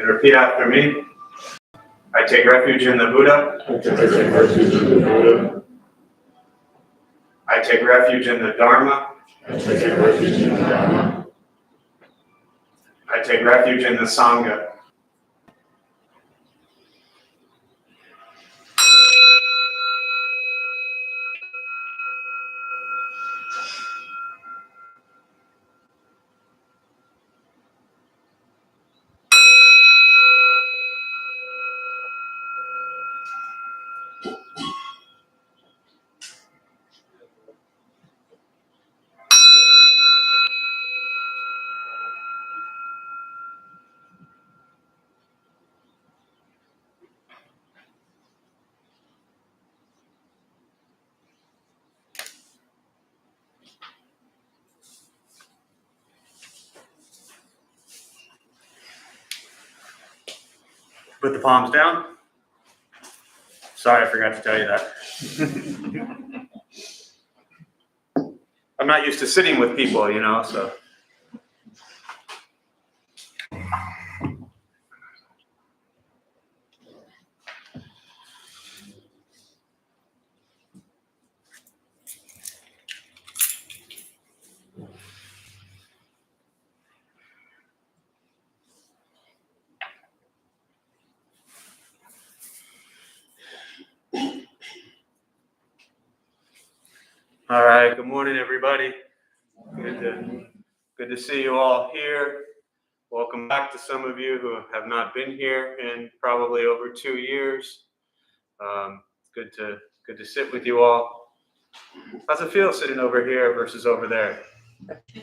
And repeat after me. I take refuge in the Buddha. I take refuge in the Buddha. I take refuge in the Dharma. I take refuge in the Dharma. I take refuge in the Sangha. Put the palms down. Sorry, I forgot to tell you that. I'm not used to sitting with people, so. All right, good morning, everybody. Good to see you all here. Welcome back to some of you who have not been here in probably over 2 years. It's good to sit with you all. How's it feel sitting over here versus over there?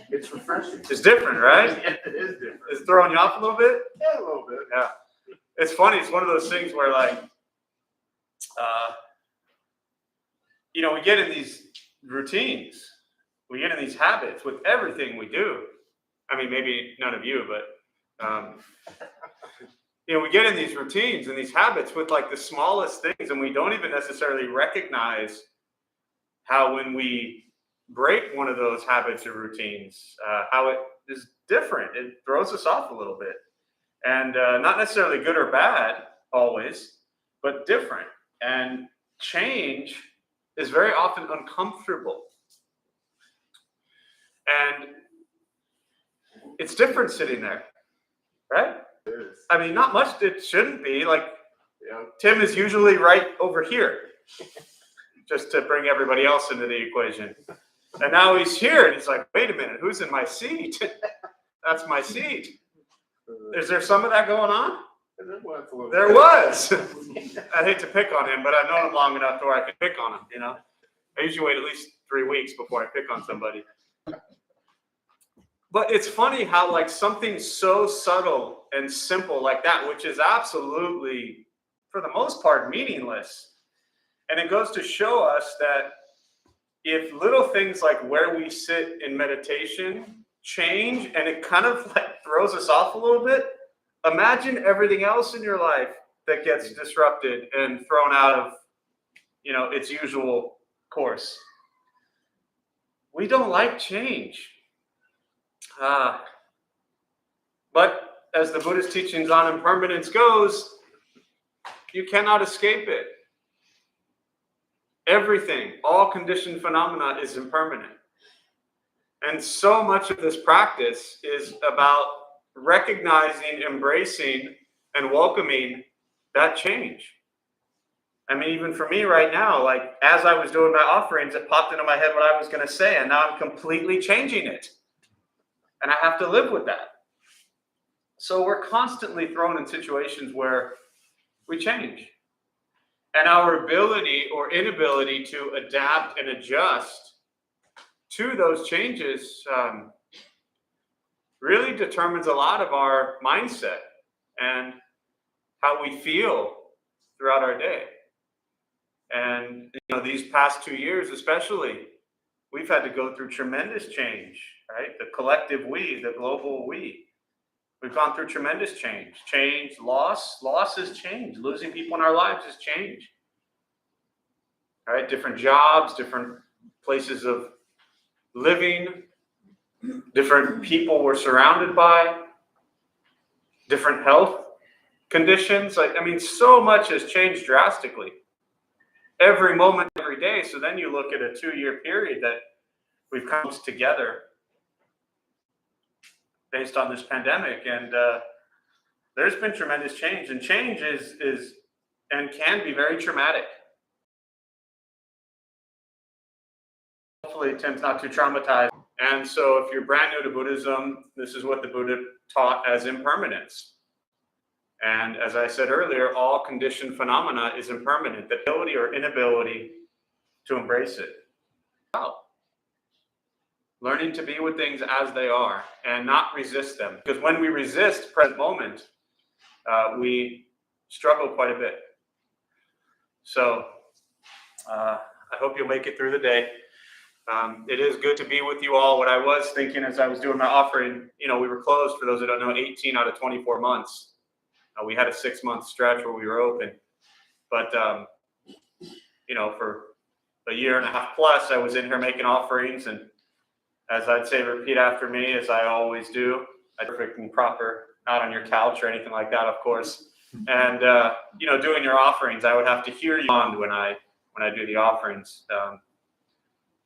It's refreshing. It's different, right? Yeah, it is different. Is it throwing you off a little bit? Yeah, a little bit. Yeah. It's funny. It's one of those things where, we get in these routines. We get in these habits with everything we do. I mean, maybe none of you, but, we get in these routines and these habits with the smallest things, and we don't even necessarily recognize how when we break one of those habits or routines, how it is different. It throws us off a little bit. And not necessarily good or bad always, but different. And change is very often uncomfortable. And it's different sitting there, right? It is. I mean, not much it shouldn't be. Tim is usually right over here, just to bring everybody else into the equation. And now he's here, and he's like, wait a minute, who's in my seat? That's my seat. Is there some of that going on? There was. I hate to pick on him, but I've known him long enough to where I can pick on him, I usually wait at least 3 weeks before I pick on somebody. But it's funny how something so subtle and simple like that, which is absolutely, for the most part, meaningless. And it goes to show us that if little things like where we sit in meditation change and it kind of throws us off a little bit, imagine everything else in your life that gets disrupted and thrown out of, its usual course. We don't like change. But as the Buddhist teachings on impermanence goes, you cannot escape it. Everything, all conditioned phenomena is impermanent. And so much of this practice is about recognizing, embracing, and welcoming that change. I mean, even for me right now, as I was doing my offerings, it popped into my head what I was going to say, and now I'm completely changing it. And I have to live with that. So we're constantly thrown in situations where we change. And our ability or inability to adapt and adjust to those changes really determines a lot of our mindset and how we feel throughout our day. And these past 2 years especially, we've had to go through tremendous change, right? The collective we, the global we. We've gone through tremendous change. Change, loss. Loss is change. Losing people in our lives is change. All right? Different jobs, different places of living, different people we're surrounded by, different health conditions. So much has changed drastically. Every moment, every day. So then you look at a 2-year period that we've come together based on this pandemic, and there's been tremendous change, and change is and can be very traumatic. Hopefully Tim's not too traumatized. And so if you're brand new to Buddhism, this is what the Buddha taught as impermanence. And as I said earlier, all conditioned phenomena is impermanent, the ability or inability to embrace it. Wow. Learning to be with things as they are and not resist them. Because when we resist present moment, we struggle quite a bit. So I hope you'll make it through the day. It is good to be with you all. What I was thinking as I was doing my offering, we were closed, for those who don't know, 18 out of 24 months. We had a 6-month stretch where we were open. But, for a year and a half plus, I was in here making offerings. And as I'd say, repeat after me, as I always do. Perfect and proper, not on your couch or anything like that, of course. And, doing your offerings, I would have to hear you when I do the offerings.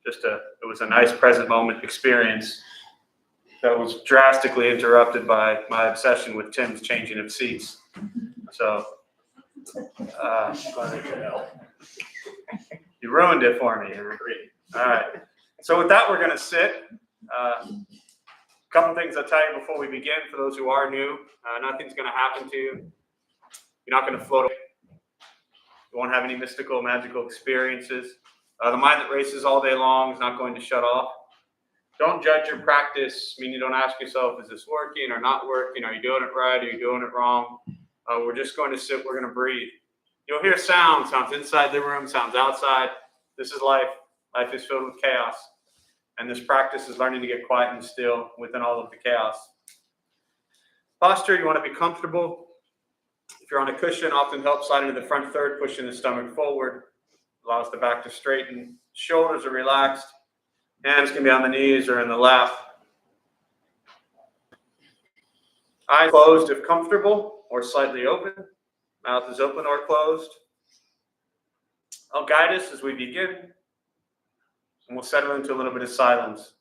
It was a nice present moment experience that was drastically interrupted by my obsession with Tim's changing of seats. So, you ruined it for me. All right. So with that, we're going to sit. A couple things I'll tell you before we begin. For those who are new, nothing's going to happen to you. You're not going to float away. You won't have any mystical, magical experiences. The mind that races all day long is not going to shut off. Don't judge your practice. You don't ask yourself, is this working or not working? Are you doing it right? Are you doing it wrong? We're just going to sit. We're going to breathe. You'll hear sounds inside the room, sounds outside. This is life. Life is filled with chaos. And this practice is learning to get quiet and still within all of the chaos. Posture, you want to be comfortable. If you're on a cushion, often help slide into the front third, pushing the stomach forward. Allows the back to straighten. Shoulders are relaxed. Hands can be on the knees or in the lap. Eyes closed if comfortable or slightly open. Mouth is open or closed. I'll guide us as we begin, and we'll settle into a little bit of silence.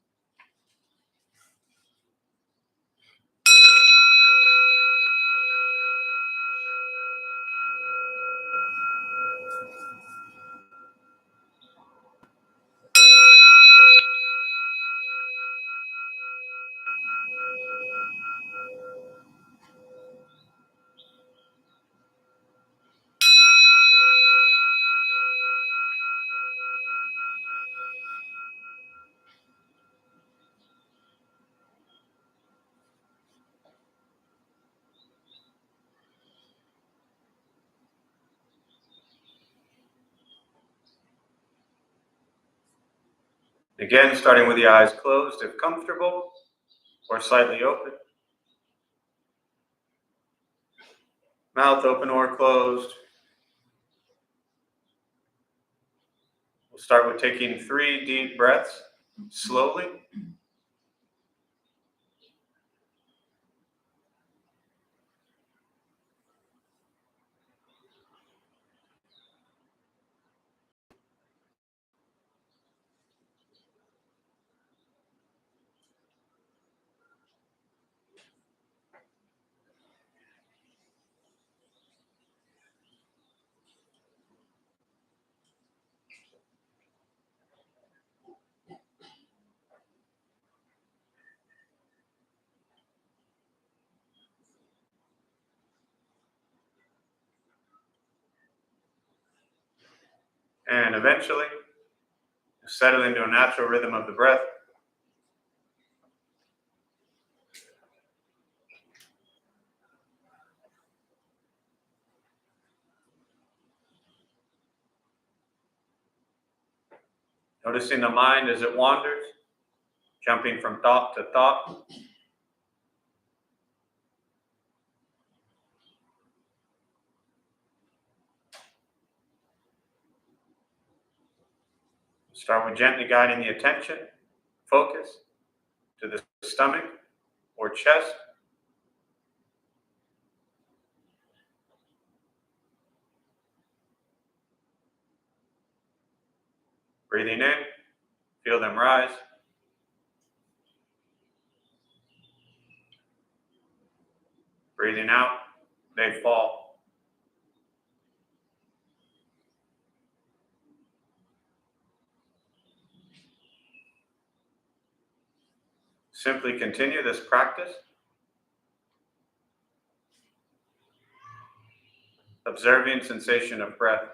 Again, starting with the eyes closed if comfortable or slightly open. Mouth open or closed. We'll start with taking 3 deep breaths slowly. And eventually, settle into a natural rhythm of the breath. Noticing the mind as it wanders, jumping from thought to thought. Start with gently guiding the attention, focus, to the stomach or chest. Breathing in, feel them rise. Breathing out, they fall. Simply continue this practice, observing sensation of breath.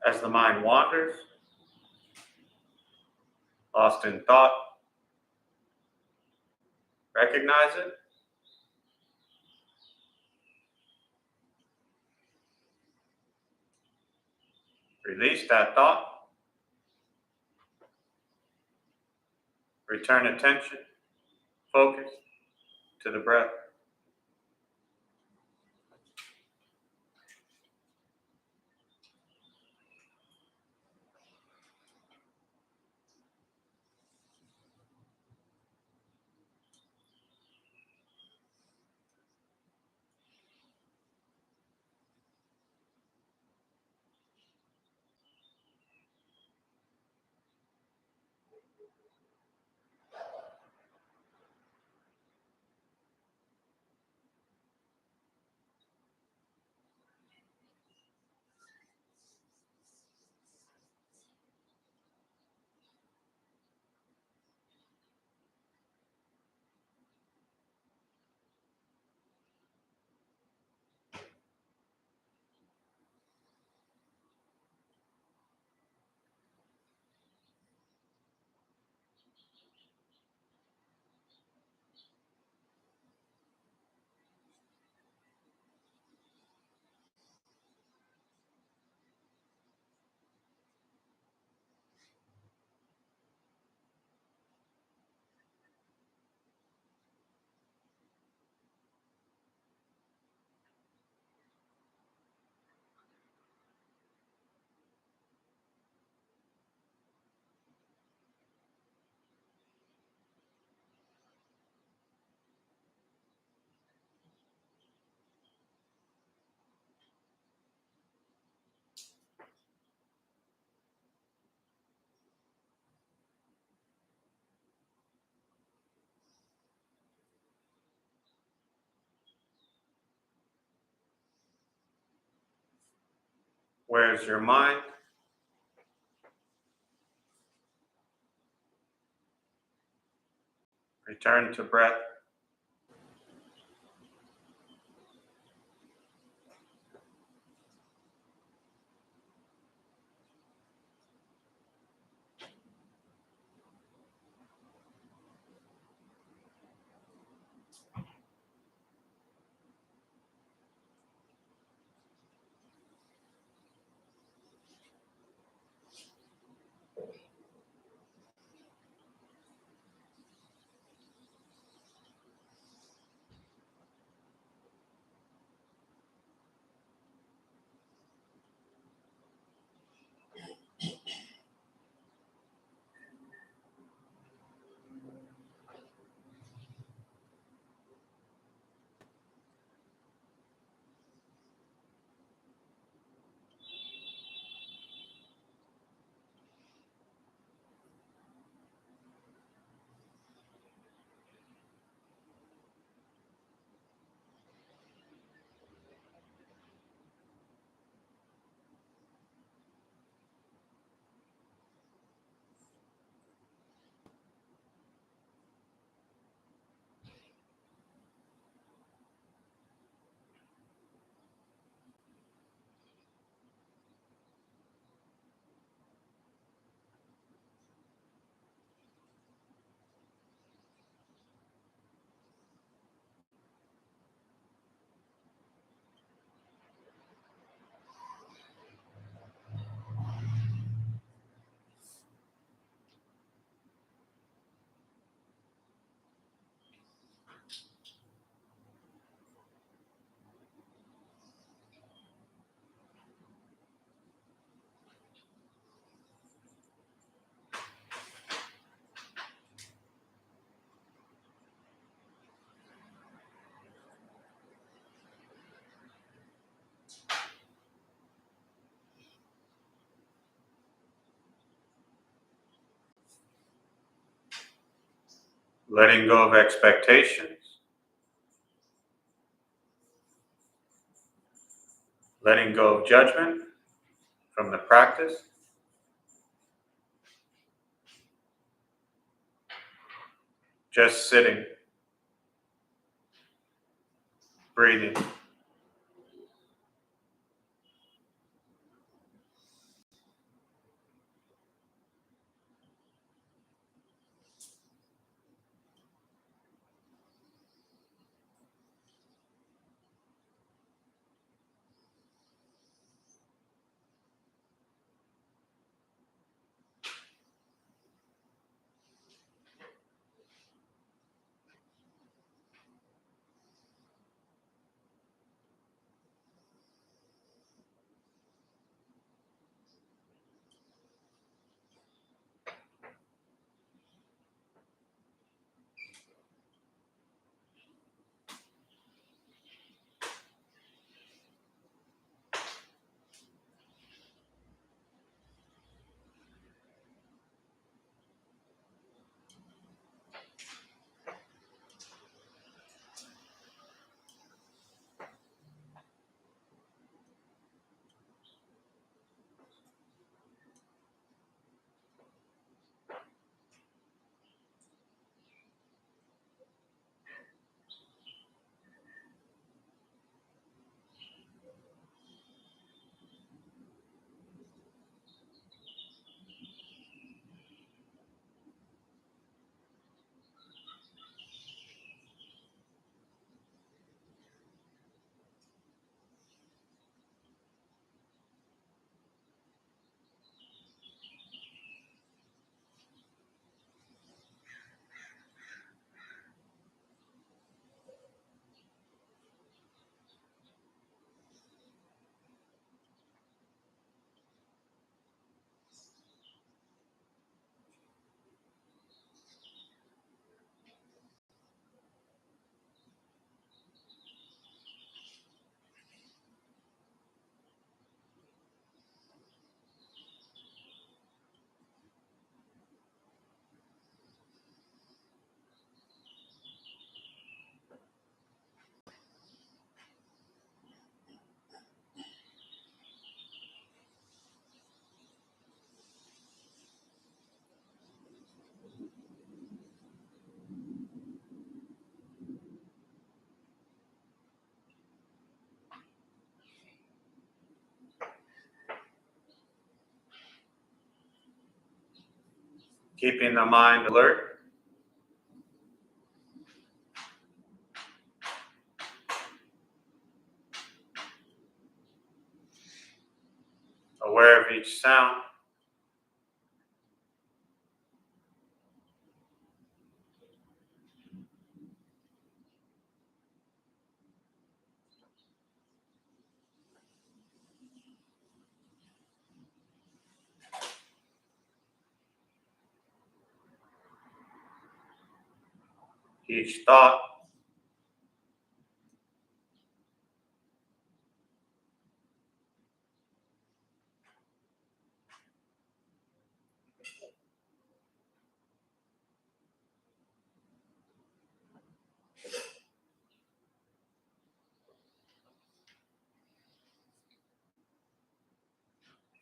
As the mind wanders, lost in thought, recognize it. Release that thought. Return attention, focus to the breath. Where's your mind? Return to breath. letting go of expectations, letting go of judgment from the practice, just sitting, breathing. Keeping the mind alert, aware of each sound, each thought,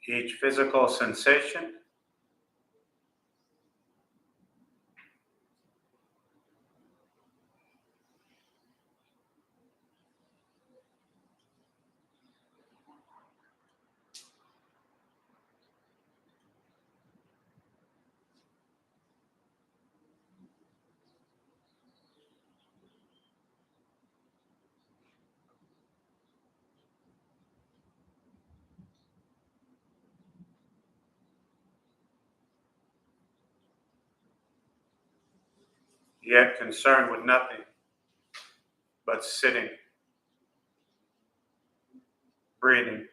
each physical sensation, yet concerned with nothing but sitting, breathing.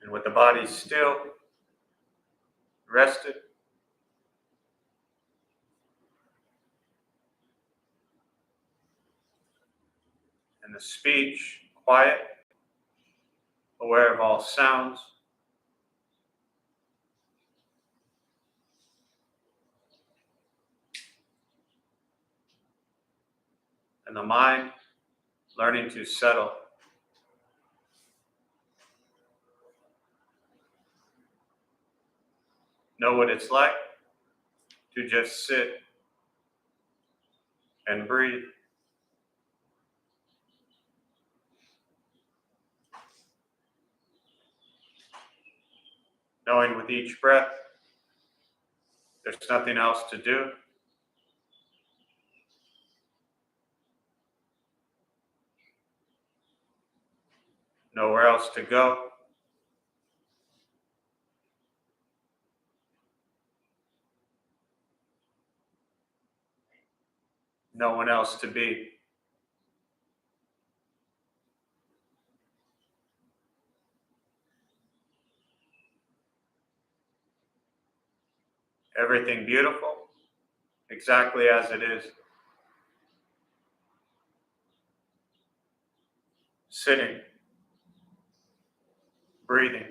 And with the body still, rested, and the speech quiet, aware of all sounds, and the mind learning to settle. Know what it's like to just sit and breathe. Knowing with each breath, there's nothing else to do. Nowhere else to go. No one else to be. Everything beautiful, exactly as it is. Sitting, breathing.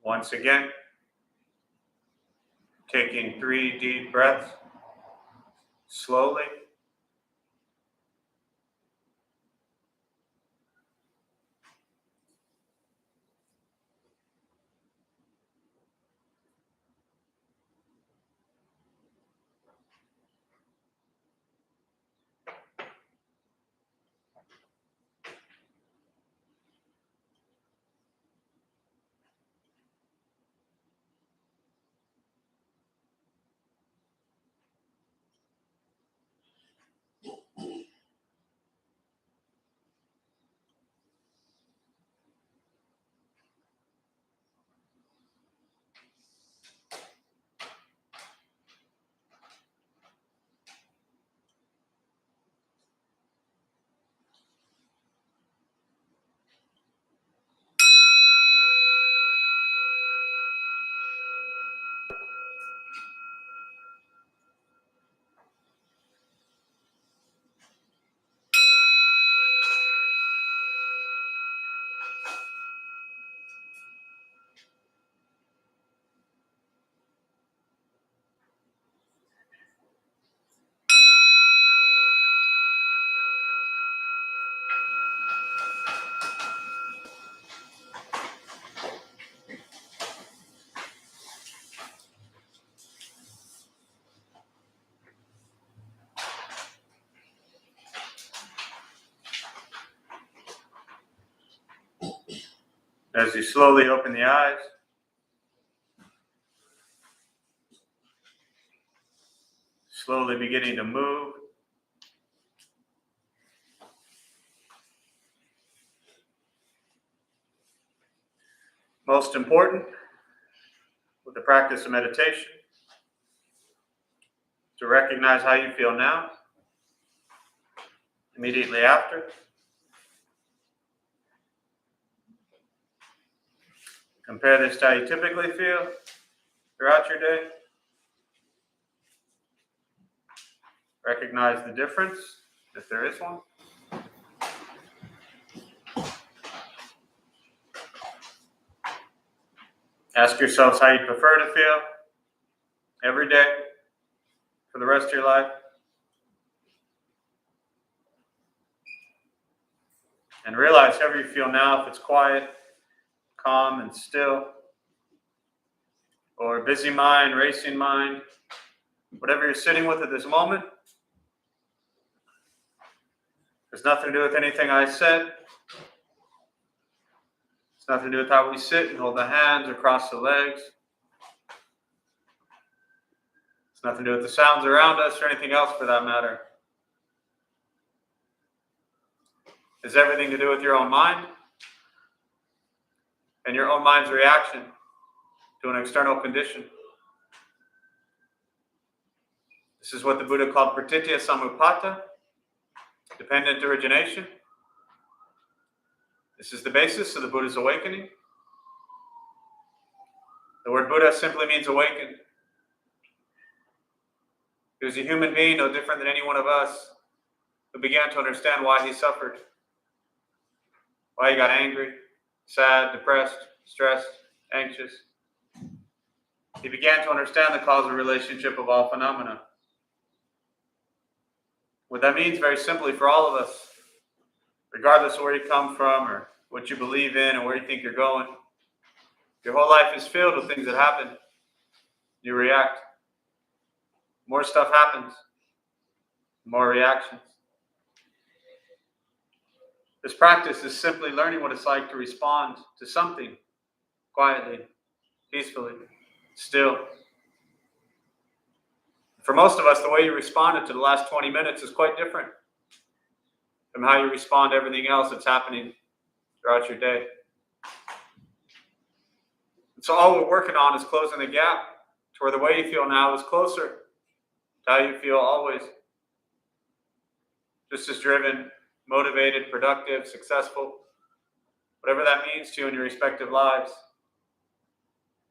Once again, taking 3 deep breaths, slowly. As you slowly open the eyes, slowly beginning to move. Most important, with the practice of meditation, to recognize how you feel now, immediately after. Compare this to how you typically feel throughout your day. Recognize the difference, if there is one. Ask yourselves how you prefer to feel every day for the rest of your life. And realize however you feel now, if it's quiet, calm, and still, or busy mind, racing mind, whatever you're sitting with at this moment, there's nothing to do with anything I said. It's nothing to do with how we sit and hold the hands or cross the legs. It's nothing to do with the sounds around us or anything else for that matter. It's everything to do with your own mind and your own mind's reaction to an external condition. This is what the Buddha called Pratitya Samupata, dependent origination. This is the basis of the Buddha's awakening. The word Buddha simply means awakened. He was a human being, no different than any one of us, who began to understand why he suffered, why he got angry, sad, depressed, stressed, anxious. He began to understand the causal relationship of all phenomena. What that means, very simply, for all of us, regardless of where you come from or what you believe in or where you think you're going, your whole life is filled with things that happen. You react. More stuff happens. More reactions. This practice is simply learning what it's like to respond to something quietly, peacefully, still. For most of us, the way you responded to the last 20 minutes is quite different from how you respond to everything else that's happening throughout your day. And so all we're working on is closing the gap to where the way you feel now is closer to how you feel always. Just as driven, motivated, productive, successful, whatever that means to you in your respective lives.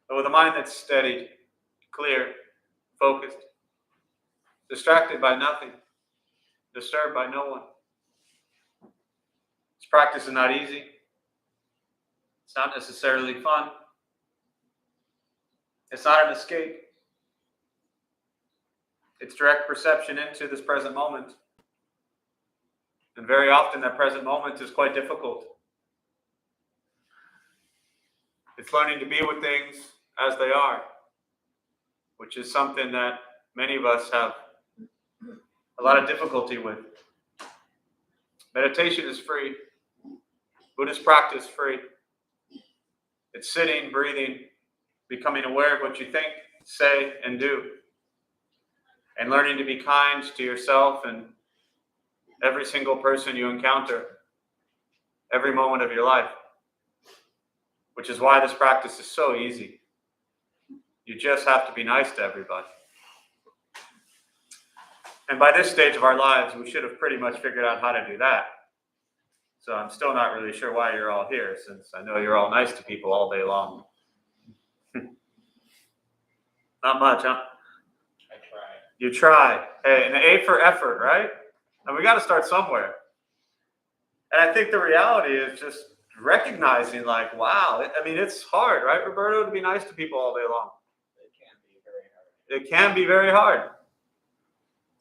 But with a mind that's steady, clear, focused, distracted by nothing, disturbed by no one. This practice is not easy. It's not necessarily fun. It's not an escape. It's direct perception into this present moment. And very often that present moment is quite difficult. It's learning to be with things as they are, which is something that many of us have a lot of difficulty with. Meditation is free. Buddhist practice free. It's sitting, breathing, becoming aware of what you think, say, and do. And learning to be kind to yourself and every single person you encounter, every moment of your life. Which is why this practice is so easy. You just have to be nice to everybody. And by this stage of our lives, we should have pretty much figured out how to do that. So I'm still not really sure why you're all here, since I know you're all nice to people all day long. Not much, huh? I try. You try. Hey, an A for effort, right? And we got to start somewhere. And I think the reality is just recognizing, like, wow, I mean, it's hard, right, Roberto, to be nice to people all day long. It can be very hard. It can be very hard.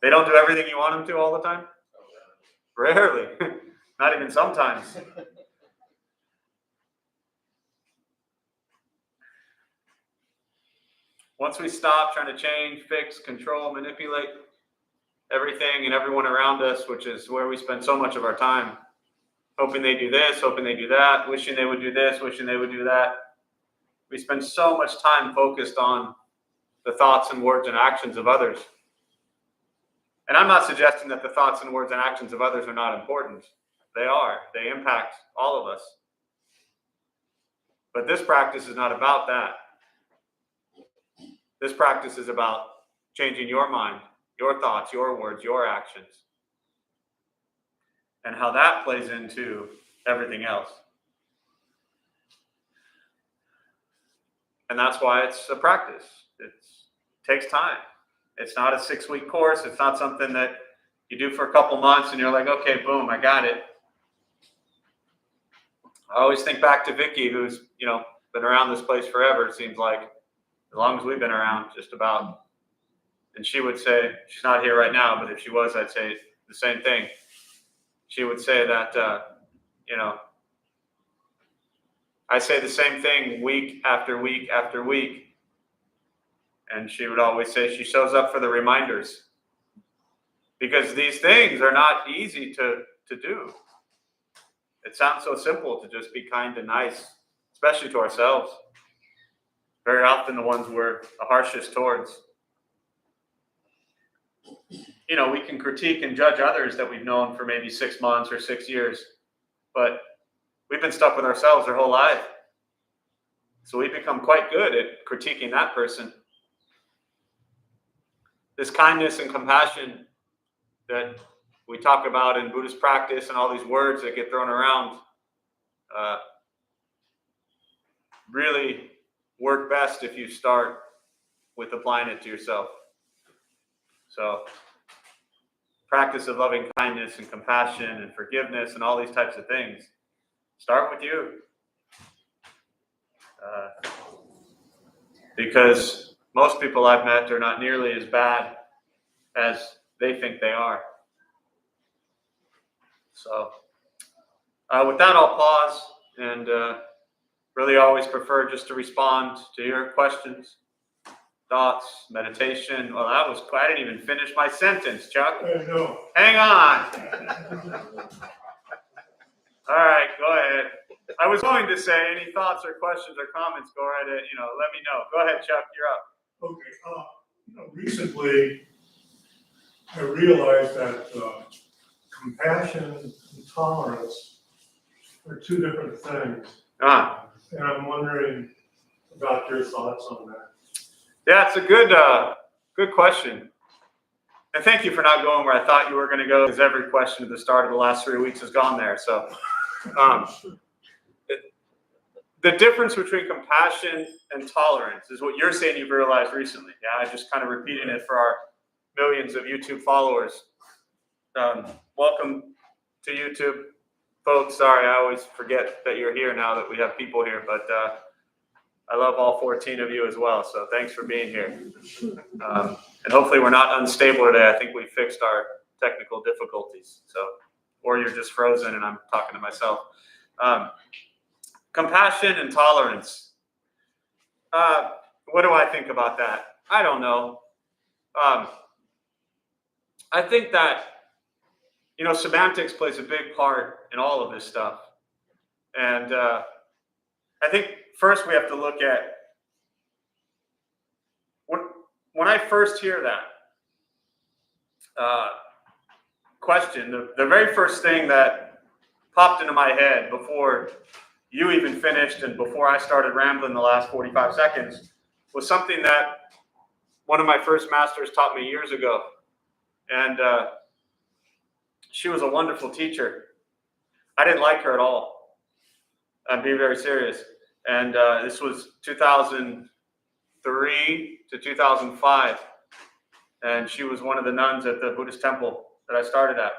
They don't do everything you want them to all the time? Oh, Rarely. Not even sometimes. Once we stop trying to change, fix, control, manipulate everything and everyone around us, which is where we spend so much of our time hoping they do this, hoping they do that, wishing they would do this, wishing they would do that. We spend so much time focused on the thoughts and words and actions of others. And I'm not suggesting that the thoughts and words and actions of others are not important. They are. They impact all of us. But this practice is not about that. This practice is about changing your mind, your thoughts, your words, your actions, and how that plays into everything else. And that's why it's a practice. It takes time. It's not a 6-week course. It's not something that you do for a couple months and you're like, okay, boom, I got it. I always think back to Vicky, who's, been around this place forever, it seems like, as long as we've been around, just about. And she would say, she's not here right now, but if she was, I'd say the same thing. She would say that, I say the same thing week after week after week. And she would always say she shows up for the reminders. Because these things are not easy to do. It sounds so simple to just be kind and nice, especially to ourselves. Very often the ones we're the harshest towards. We can critique and judge others that we've known for maybe 6 months or 6 years, but we've been stuck with ourselves our whole life. So we become quite good at critiquing that person. This kindness and compassion that we talk about in Buddhist practice and all these words that get thrown around really work best if you start with applying it to yourself. So practice of loving kindness and compassion and forgiveness and all these types of things. Start with you. Because most people I've met are not nearly as bad as they think they are. So with that, I'll pause and really always prefer just to respond to your questions, thoughts, meditation. Well, that was quick. I didn't even finish my sentence, Chuck. I know. Hang on. All right, go ahead. I was going to say any thoughts or questions or comments, go right ahead, let me know. Go ahead, Chuck, you're up. Okay. Recently, I realized that compassion and tolerance are two different things. And I'm wondering about your thoughts on that. Yeah, it's a good question. And thank you for not going where I thought you were going to go, because every question at the start of the last 3 weeks has gone there. So the difference between compassion and tolerance is what you're saying you've realized recently. Yeah, I just kind of repeating it for our millions of YouTube followers. Welcome to YouTube, folks. Sorry, I always forget that you're here now that we have people here, but I love all 14 of you as well. So thanks for being here. And hopefully we're not unstable today. I think we fixed our technical difficulties. So, or you're just frozen and I'm talking to myself. Compassion and tolerance. What do I think about that? I don't know. I think that, semantics plays a big part in all of this stuff. And I think first we have to look at, when I first hear that question, the very first thing that popped into my head before you even finished and before I started rambling the last 45 seconds was something that one of my first masters taught me years ago. And she was a wonderful teacher. I didn't like her at all. I'm being very serious. And this was 2003 to 2005. And she was one of the nuns at the Buddhist temple that I started at.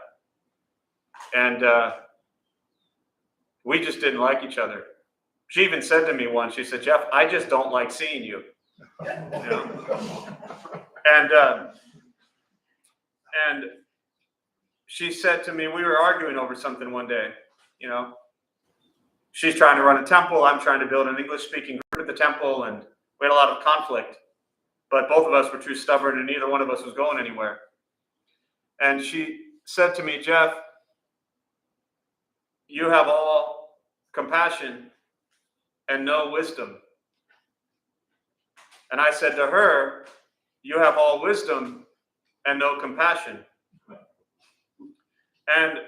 And we just didn't like each other. She even said to me once, she said, "Jeff, I just don't like seeing you." And she said to me, we were arguing over something one day, She's trying to run a temple. I'm trying to build an English-speaking group at the temple. And we had a lot of conflict. But both of us were too stubborn and neither one of us was going anywhere. And she said to me, "Jeff, you have all compassion and no wisdom. And I said to her, you have all wisdom and no compassion. And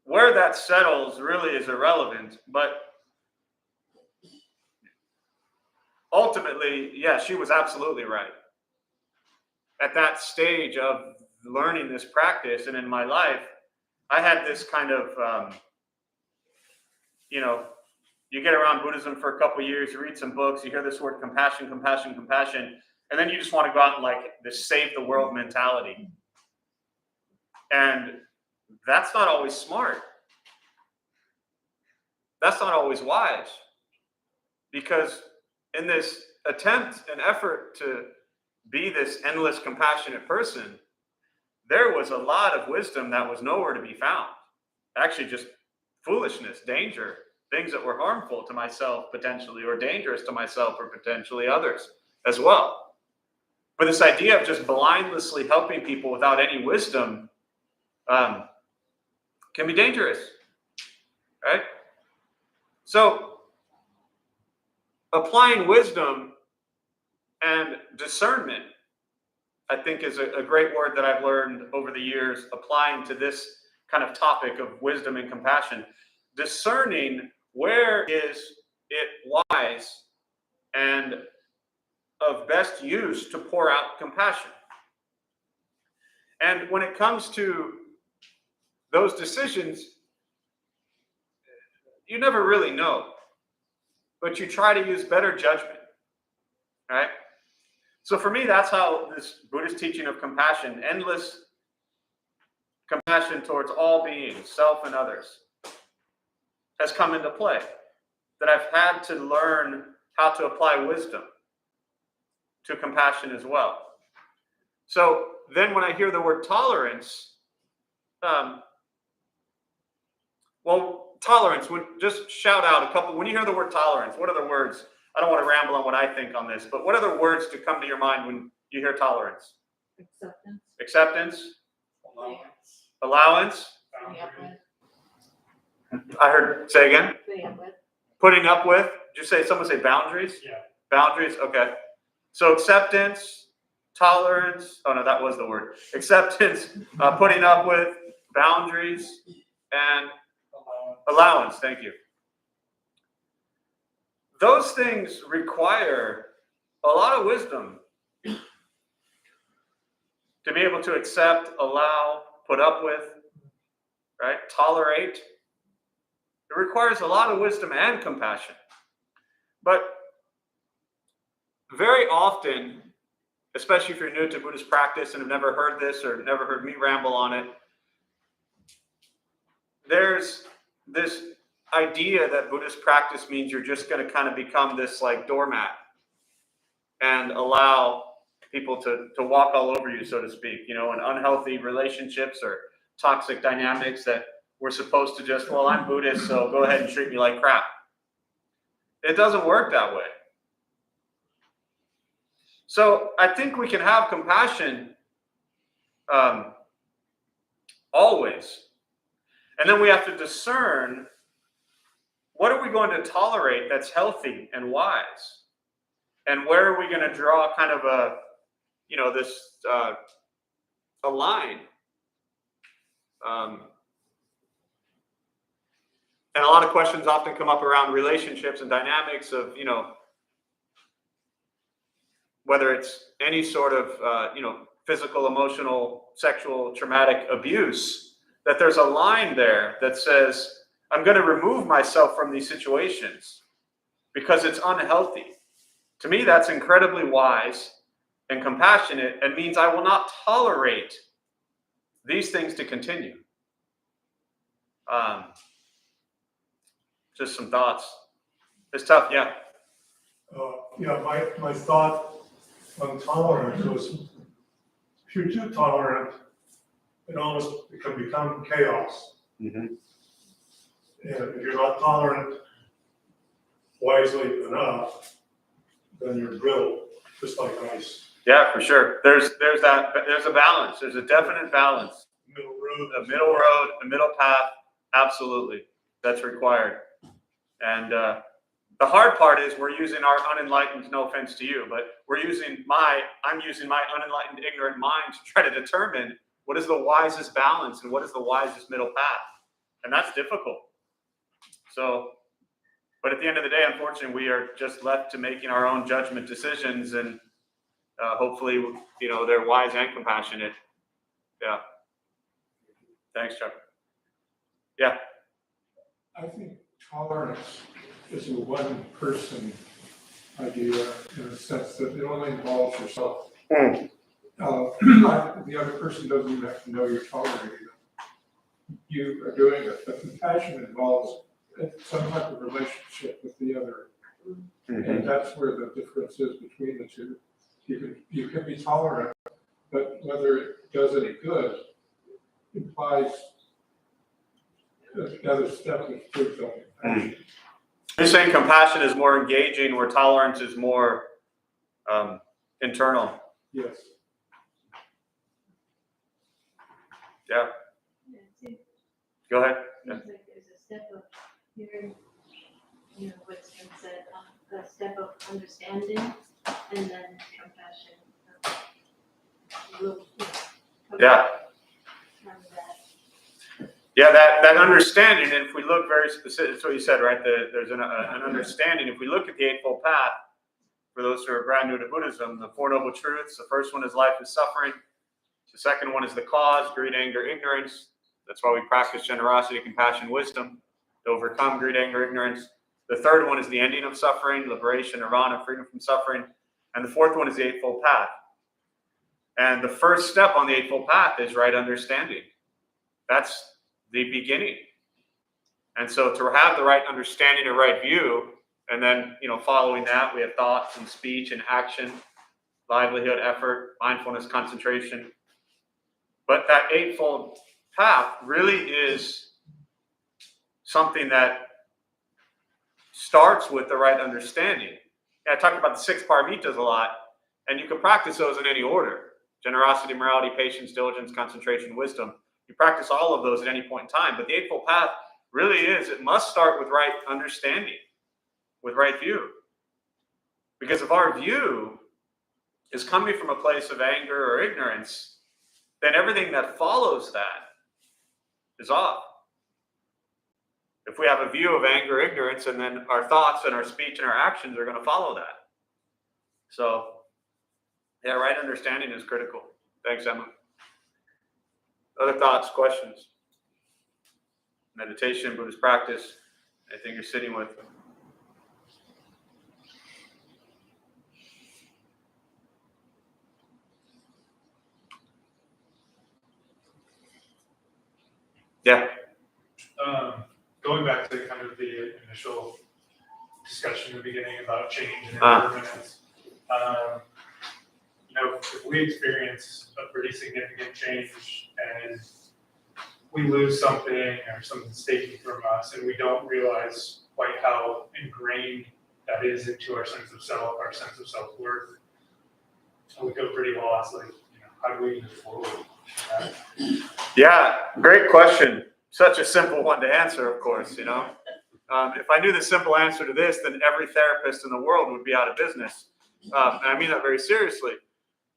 where that settles really is irrelevant, but ultimately, yeah, she was absolutely right. At that stage of learning this practice and in my life, I had this kind of, you get around Buddhism for a couple of years, you read some books, you hear this word compassion, compassion, compassion, and then you just want to go out and like this save the world mentality. And that's not always smart. That's not always wise. Because in this attempt and effort to be this endless compassionate person, there was a lot of wisdom that was nowhere to be found. Actually, just foolishness, danger, things that were harmful to myself potentially, or dangerous to myself or potentially others as well. But this idea of just blindlessly helping people without any wisdom can be dangerous, right? So applying wisdom and discernment, I think, is a great word that I've learned over the years, applying to this kind of topic of wisdom and compassion. Discerning where is it wise and of best use to pour out compassion. And when it comes to those decisions, you never really know, but you try to use better judgment, right? So for me, that's how this Buddhist teaching of compassion, endless compassion towards all beings, self and others, has come into play. That I've had to learn how to apply wisdom to compassion as well. So then when I hear the word tolerance, tolerance, just shout out a couple. When you hear the word tolerance, what other words? I don't want to ramble on what I think on this, but what other words to come to your mind when you hear tolerance? Acceptance. Acceptance. Allowance. Allowance. Boundary. I heard, say again? Putting up with. Putting up with. Did you say, someone say boundaries? Yeah. Boundaries, okay. So acceptance, tolerance, oh no, that was the word. Acceptance, putting up with, boundaries, and allowance, thank you. Those things require a lot of wisdom to be able to accept, allow, put up with, right? Tolerate. It requires a lot of wisdom and compassion. But very often, especially if you're new to Buddhist practice and have never heard this or never heard me ramble on it, there's this idea that Buddhist practice means you're just going to kind of become this like doormat and allow people to walk all over you, so to speak, in unhealthy relationships or toxic dynamics that we're supposed to just, well, I'm Buddhist, so go ahead and treat me like crap. It doesn't work that way. So I think we can have compassion always. And then we have to discern, what are we going to tolerate that's healthy and wise? And where are we going to draw kind of a line? And a lot of questions often come up around relationships and dynamics of, whether it's any sort of, physical, emotional, sexual, traumatic abuse, that there's a line there that says, I'm going to remove myself from these situations because it's unhealthy. To me, that's incredibly wise and compassionate, and means I will not tolerate these things to continue. Just some thoughts. It's tough, yeah. My thought on tolerance was, if you're too tolerant, it can become chaos. Mm-hmm. And if you're not tolerant wisely enough, then you're brittle, just like ice. Yeah, for sure. There's a balance. There's a definite balance. Middle road. A middle road, a middle path. Absolutely. that's required. And the hard part is we're using our unenlightened, no offense to you, but I'm using my unenlightened, ignorant mind to try to determine what is the wisest balance and what is the wisest middle path. And that's difficult. So, but at the end of the day, unfortunately, we are just left to making our own judgment decisions, and hopefully, they're wise and compassionate. Yeah. Thanks, Chuck. Yeah. I think tolerance is a one-person idea in the sense that it only involves yourself. The other person doesn't even have to know you're tolerating them. You are doing it, but compassion involves some type of relationship with the other. And that's where the difference is between the two. You can be tolerant, but whether it does any good implies another step is proof of compassion. You're saying compassion is more engaging, where tolerance is more internal. Yes. Yeah. Go ahead. Yeah. Seems like there's a step of hearing, what's been said, a step of understanding, and then compassion. Yeah. From that. Yeah, that understanding, and if we look very specific, that's what you said, right? There's an understanding. If we look at the Eightfold Path, for those who are brand new to Buddhism, the Four Noble Truths, the first one is life is suffering. The second one is the cause, greed, anger, ignorance. That's why we practice generosity, compassion, wisdom to overcome greed, anger, ignorance. The third one is the ending of suffering, liberation, nirvana, freedom from suffering. And the fourth one is the Eightfold Path. And the first step on the Eightfold Path is right understanding. That's the beginning. And so to have the right understanding and right view, and then, following that, we have thoughts and speech and action, livelihood, effort, mindfulness, concentration. But that Eightfold Path really is something that starts with the right understanding. I talked about the 6 paramitas a lot, and you can practice those in any order. Generosity, morality, patience, diligence, concentration, wisdom. You practice all of those at any point in time. But the Eightfold Path really is, it must start with right understanding, with right view. Because if our view is coming from a place of anger or ignorance, then everything that follows that is off. If we have a view of anger, ignorance, and then our thoughts and our speech and our actions are going to follow that. So, yeah, right understanding is critical. Thanks, Emma. Other thoughts, questions? Meditation, Buddhist practice, anything you're sitting with? Yeah. Going back to kind of the initial discussion in the beginning about change and impermanence, if we experience a pretty significant change and we lose something or something's taken from us and we don't realize quite how ingrained that is into our sense of self, our sense of self-worth, we feel pretty lost. Like, how do we move forward? Yeah, great question. Such a simple one to answer, of course, If I knew the simple answer to this, then every therapist in the world would be out of business. And I mean that very seriously.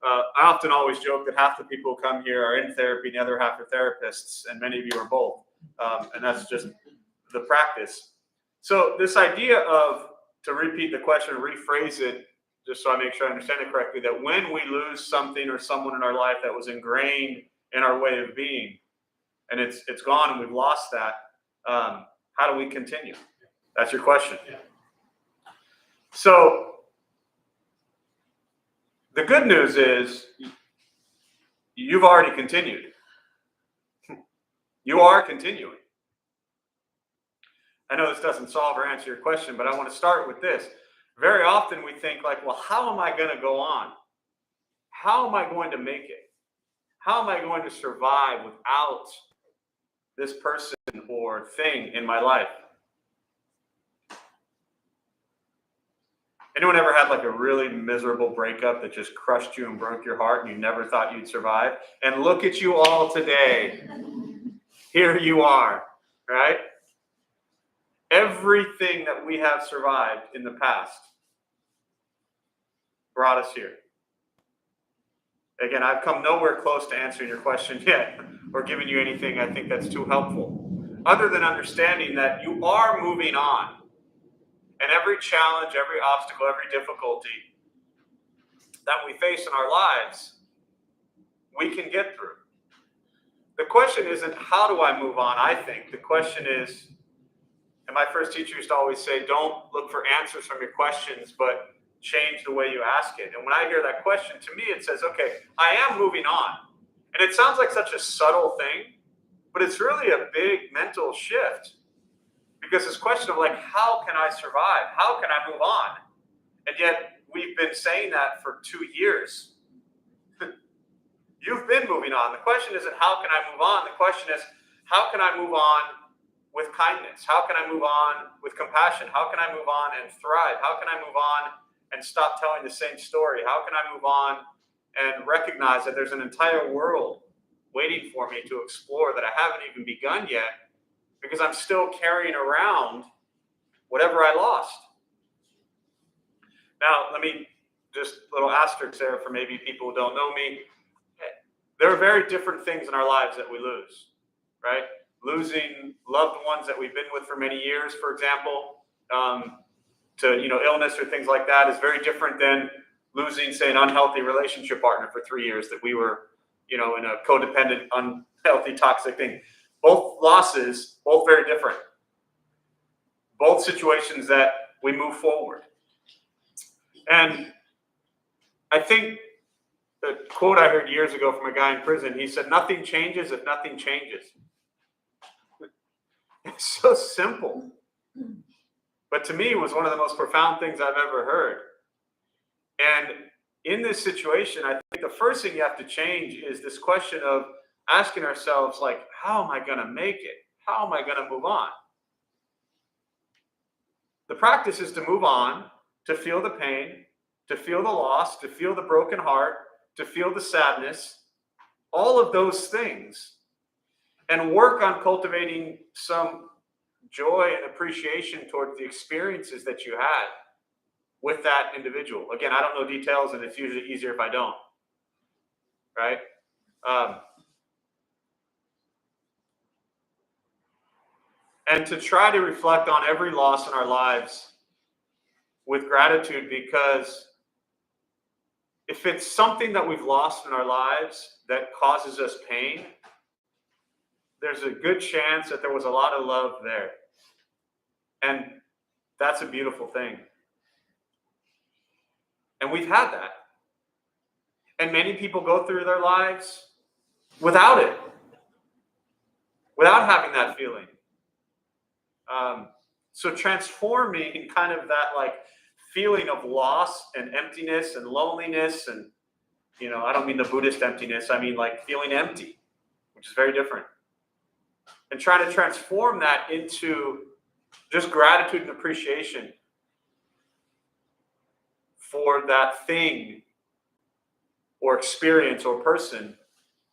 I often always joke that half the people who come here are in therapy and the other half are therapists, and many of you are both. And that's just the practice. So this idea of, to repeat the question, rephrase it, just so I make sure I understand it correctly, that when we lose something or someone in our life that was ingrained in our way of being, and it's gone and we've lost that, how do we continue? That's your question. Yeah. So the good news is you've already continued. You are continuing. I know this doesn't solve or answer your question, but I want to start with this. Very often we think like, well, how am I going to go on? How am I going to make it? How am I going to survive without this person or thing in my life? Anyone ever had like a really miserable breakup that just crushed you and broke your heart and you never thought you'd survive? And look at you all today. Here you are, right? Everything that we have survived in the past brought us here. Again, I've come nowhere close to answering your question yet, or giving you anything I think that's too helpful, other than understanding that you are moving on. And every challenge, every obstacle, every difficulty that we face in our lives, we can get through. The question isn't, how do I move on? I think the question is, and my first teacher used to always say, don't look for answers from your questions, but change the way you ask it. And when I hear that question, to me, it says, okay, I am moving on. And it sounds like such a subtle thing, but it's really a big mental shift. Because this question of like, how can I survive? How can I move on? And yet we've been saying that for 2 years. You've been moving on. The question isn't how can I move on? The question is, how can I move on with kindness? How can I move on with compassion? How can I move on and thrive? How can I move on and stop telling the same story? How can I move on and recognize that there's an entire world waiting for me to explore that I haven't even begun yet, because I'm still carrying around whatever I lost? Now, let me just a little asterisk there for maybe people who don't know me. There are very different things in our lives that we lose, right? Losing loved ones that we've been with for many years, for example, to illness or things like that is very different than losing, say, an unhealthy relationship partner for 3 years that we were, in a codependent, unhealthy, toxic thing. Both losses, both very different. Both situations that we move forward. And I think the quote I heard years ago from a guy in prison, he said, nothing changes if nothing changes. It's so simple. But to me, it was one of the most profound things I've ever heard. And in this situation, I think the first thing you have to change is this question of asking ourselves, like, how am I going to make it? How am I going to move on? The practice is to move on, to feel the pain, to feel the loss, to feel the broken heart, to feel the sadness, all of those things, and work on cultivating some joy and appreciation towards the experiences that you had with that individual. Again, I don't know details, and it's usually easier if I don't, right? And to try to reflect on every loss in our lives with gratitude, because if it's something that we've lost in our lives that causes us pain, there's a good chance that there was a lot of love there. And that's a beautiful thing. And we've had that. And many people go through their lives without it, without having that feeling. So transforming kind of that like feeling of loss and emptiness and loneliness, and I don't mean the Buddhist emptiness, I mean like feeling empty, which is very different. And trying to transform that into just gratitude and appreciation for that thing or experience or person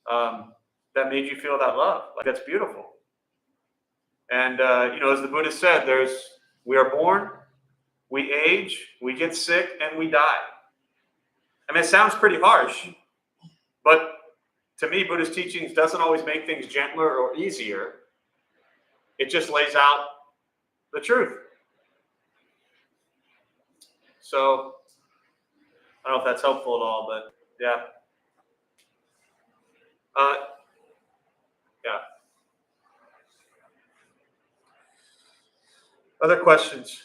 that made you feel that love. Like, that's beautiful. And, as the Buddha said, we are born, we age, we get sick, and we die. I mean, it sounds pretty harsh, but to me, Buddhist teachings doesn't always make things gentler or easier. It just lays out the truth. So, I don't know if that's helpful at all, but yeah. Yeah. Other questions?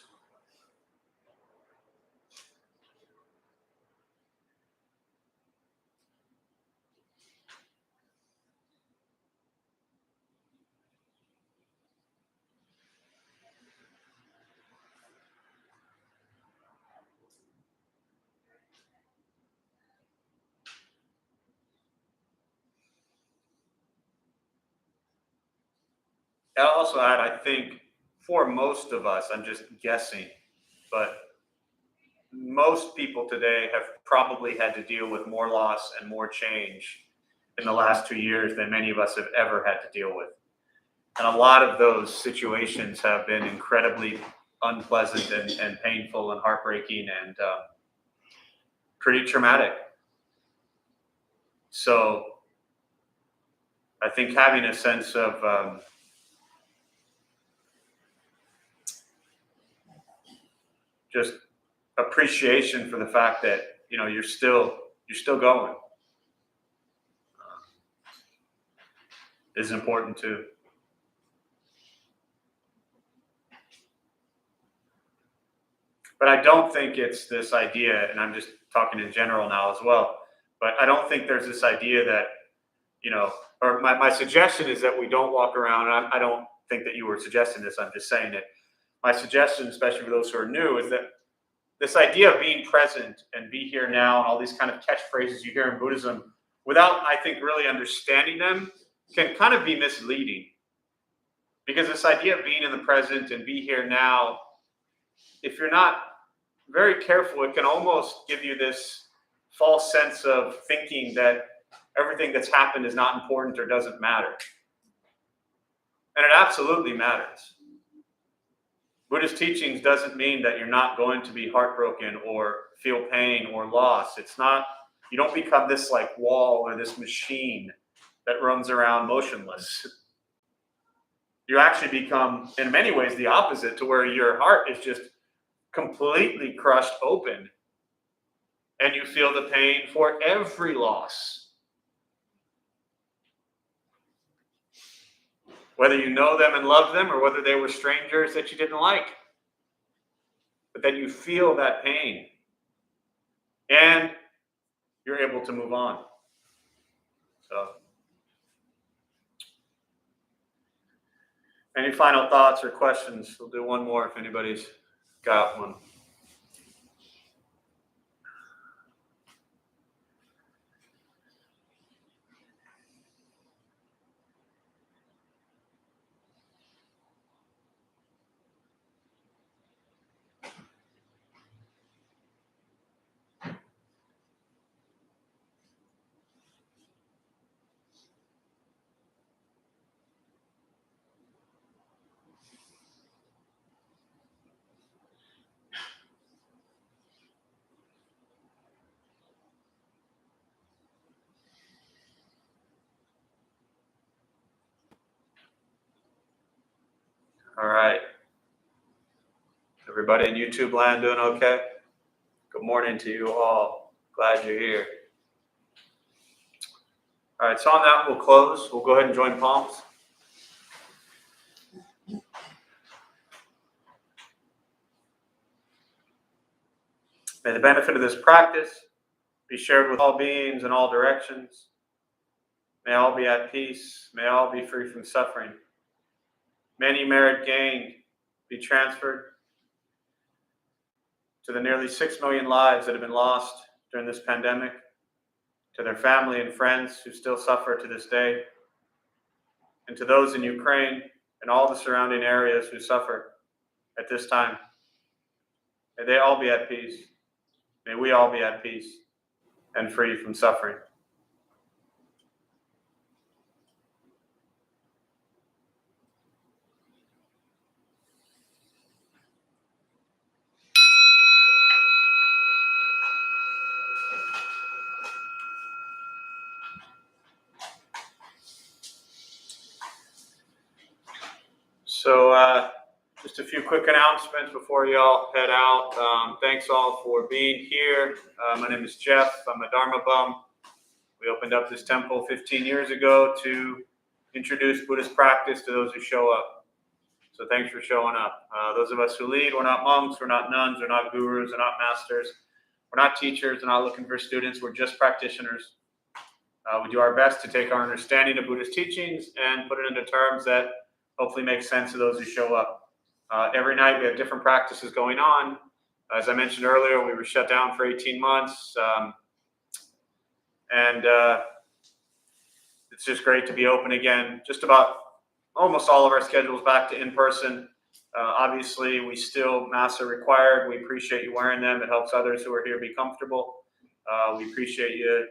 I'll also add, I think for most of us, I'm just guessing, but most people today have probably had to deal with more loss and more change in the last 2 years than many of us have ever had to deal with. And a lot of those situations have been incredibly unpleasant and painful and heartbreaking and pretty traumatic. So I think having a sense of just appreciation for the fact that, you know, you're still going is important too. But I don't think it's this idea, and I'm just talking in general now as well, but I don't think there's this idea that, you know, or my suggestion is that we don't walk around, and I don't think that you were suggesting this, I'm just saying it. My suggestion, especially for those who are new, is that this idea of being present and be here now and all these kind of catchphrases you hear in Buddhism, without, I think, really understanding them, can kind of be misleading. Because this idea of being in the present and be here now, if you're not very careful, it can almost give you this false sense of thinking that everything that's happened is not important or doesn't matter. And it absolutely matters. Buddhist teachings doesn't mean that you're not going to be heartbroken or feel pain or loss. It's not, you don't become this like wall or this machine that runs around motionless. You actually become, in many ways, the opposite, to where your heart is just completely crushed open and you feel the pain for every loss. Whether you know them and love them or whether they were strangers that you didn't like. But then you feel that pain and you're able to move on. So, any final thoughts or questions? We'll do one more if anybody's got one. All right. Everybody in YouTube land doing okay? Good morning to you all. Glad you're here. All right, so on that, we'll close. We'll go ahead and join palms. May the benefit of this practice be shared with all beings in all directions. May all be at peace. May all be free from suffering. May any merit gained be transferred to the nearly 6 million lives that have been lost during this pandemic, to their family and friends who still suffer to this day, and to those in Ukraine and all the surrounding areas who suffer at this time. May they all be at peace. May we all be at peace and free from suffering. So just a few quick announcements before y'all head out. Thanks all for being here. My name is Jeff. I'm a Dharma bum. We opened up this temple 15 years ago to introduce Buddhist practice to those who show up. So thanks for showing up. Those of us who lead, we're not monks, we're not nuns, we're not gurus, we're not masters. We're not teachers, we're not looking for students, we're just practitioners. We do our best to take our understanding of Buddhist teachings and put it into terms that hopefully make sense to those who show up. Every night we have different practices going on. As I mentioned earlier, we were shut down for 18 months. And it's just great to be open again. Just about almost all of our schedules back to in-person. Obviously, we still, masks are required. We appreciate you wearing them. It helps others who are here be comfortable. We appreciate you,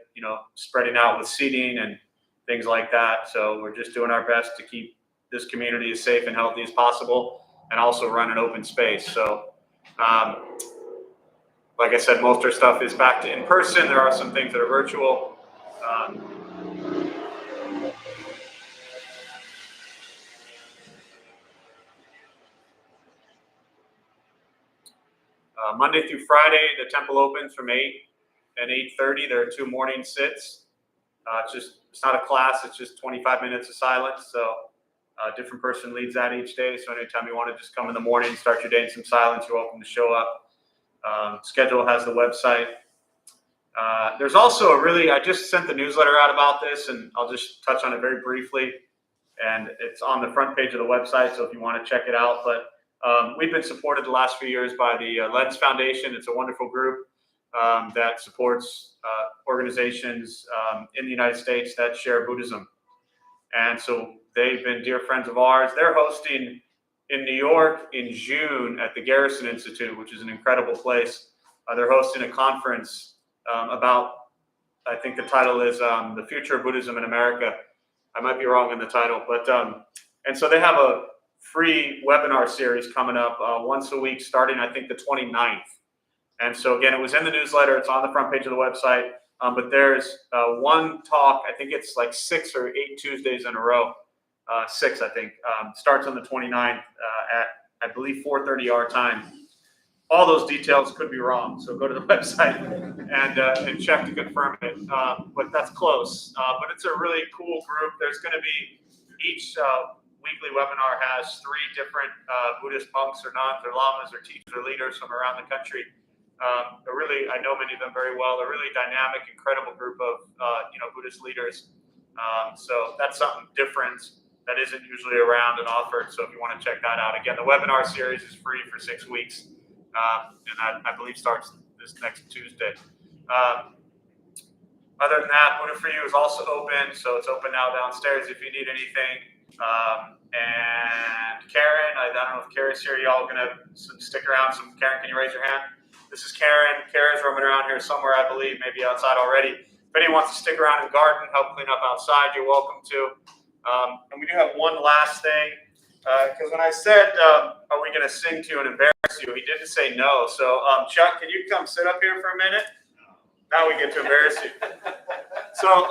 spreading out with seating and things like that. So we're just doing our best to keep this community as safe and healthy as possible, and also run an open space. So, like I said, most of our stuff is back to in person. There are some things that are virtual. Monday through Friday, the temple opens from 8 and 8:30. There are 2 morning sits. It's not a class. It's just 25 minutes of silence. So a different person leads that each day. So anytime you want to just come in the morning, start your day in some silence, you're welcome to show up. Schedule has the website. There's also I just sent the newsletter out about this, and I'll just touch on it very briefly. And it's on the front page of the website, so if you want to check it out. But we've been supported the last few years by the Lens Foundation. It's a wonderful group that supports organizations in the United States that share Buddhism. And so they've been dear friends of ours. They're hosting in New York in June at the Garrison Institute, which is an incredible place. They're hosting a conference about, I think the title is The Future of Buddhism in America. I might be wrong in the title, but and so they have a free webinar series coming up once a week starting, I think, the 29th. And so again, it was in the newsletter. It's on the front page of the website. But there's one talk, I think it's like 6 or 8 Tuesdays in a row. 6, I think. Starts on the 29th at, I believe, 4:30 our time. All those details could be wrong, so go to the website and check to confirm it. But that's close. But it's a really cool group. There's going to be each weekly webinar has 3 different Buddhist monks or nuns or lamas or teachers or leaders from around the country. I know many of them very well. They're really dynamic, incredible group of Buddhist leaders. So that's something different that isn't usually around and offered. So if you want to check that out, again, the webinar series is free for 6 weeks. And I believe starts this next Tuesday. Other than that, Buddha for You is also open, so it's open now downstairs if you need anything. And Karen, I don't know if Karen's here. Y'all gonna stick around? Karen, can you raise your hand? This is Karen. Karen's roaming around here somewhere, I believe, maybe outside already. If anyone wants to stick around and garden, help clean up outside, you're welcome to. And we do have one last thing. Because when I said, are we going to sing to you and embarrass you, he didn't say no. So, Chuck, can you come sit up here for a minute? Now we get to embarrass you. So,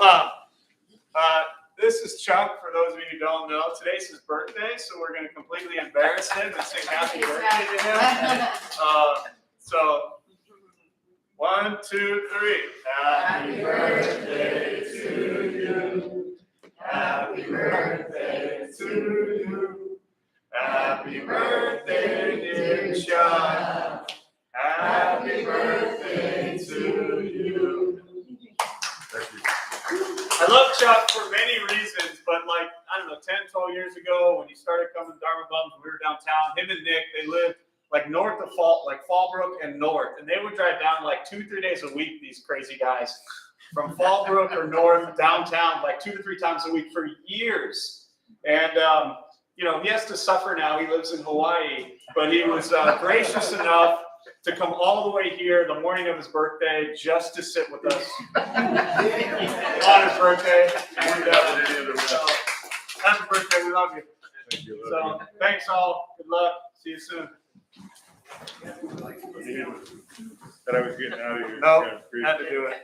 this is Chuck, for those of you who don't know. Today's his birthday, so we're going to completely embarrass him and sing happy birthday to him. So, 1, 2, 3. Happy birthday to you. Happy birthday to you. Happy birthday, dear Chuck. Happy birthday to you. I love Chuck for many reasons, but like, I don't know, 10, 12 years ago when he started coming to Dharma Bums, we were downtown. Him and Nick, they lived like north of Fallbrook and north. And they would drive down like 2-3 days a week, these crazy guys, from Fallbrook or north downtown, like 2 to 3 times a week for years. And, he has to suffer now. He lives in Hawaii, but he was gracious enough to come all the way here the morning of his birthday just to sit with us on his birthday. And so, happy birthday. We love you. Thank you. So thanks all. Good luck. See you soon. That I was getting out of here. No, had to do it.